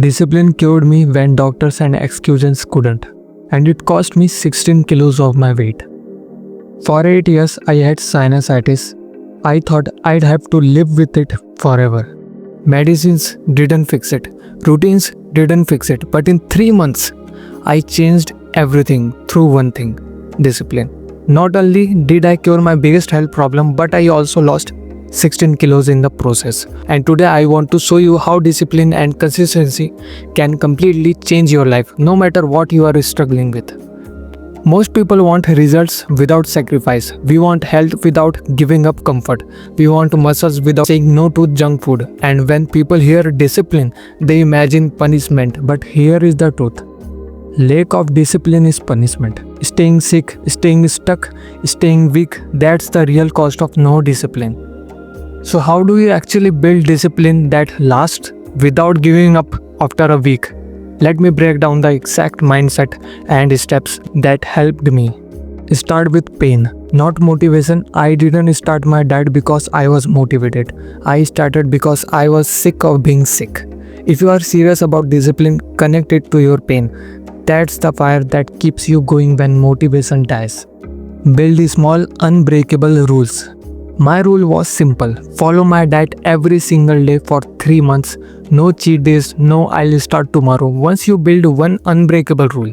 Discipline cured me when doctors and excuses couldn't, and it cost me 16 kilos of my weight. For 8 years, I had sinusitis. I thought I'd have to live with it forever. Medicines didn't fix it, routines didn't fix it, but in 3 months, I changed everything through one thing: discipline. Not only did I cure my biggest health problem, but I also lost 16 kilos in the process. And today I want to show you how discipline and consistency can completely change your life, no matter what you are struggling with. Most people want results without sacrifice. We want health without giving up comfort. We want muscles without saying no to junk food. And when people hear discipline, they imagine punishment. But here is the truth. Lack of discipline is punishment. Staying sick, staying stuck, staying weak, that's the real cost of no discipline. So how do you actually build discipline that lasts without giving up after a week? Let me break down the exact mindset and steps that helped me. Start with pain, not motivation. I didn't start my diet because I was motivated. I started because I was sick of being sick. If you are serious about discipline, connect it to your pain. That's the fire that keeps you going when motivation dies. Build small, unbreakable rules. My rule was simple: follow my diet every single day for 3 months. No cheat days, no I'll start tomorrow. Once you build one unbreakable rule,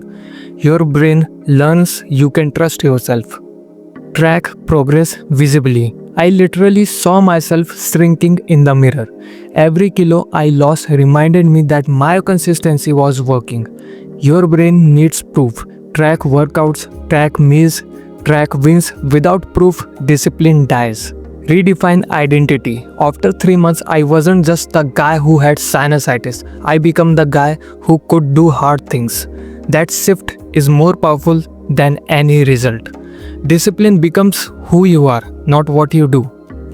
your brain learns you can trust yourself. Track progress visibly. I literally saw myself shrinking in the mirror. Every kilo I lost reminded me that my consistency was working. Your brain needs proof. Track workouts, track meals, track wins. Without proof, discipline dies. Redefine identity. After 3 months, I wasn't just the guy who had sinusitis. I became the guy who could do hard things. That shift is more powerful than any result. Discipline becomes who you are, not what you do.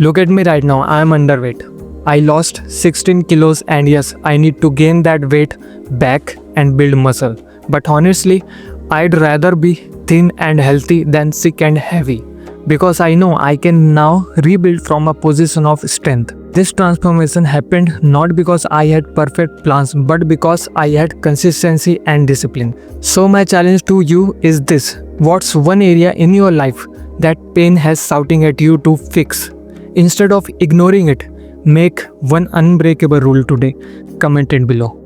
Look at me right now, I am underweight. I lost 16 kilos and yes, I need to gain that weight back and build muscle. But honestly, I'd rather be thin and healthy than sick and heavy, because I know I can now rebuild from a position of strength. This transformation happened not because I had perfect plans, but because I had consistency and discipline. So my challenge to you is this: what's one area in your life that pain has shouting at you to fix? Instead of ignoring it, make one unbreakable rule today. Comment it below.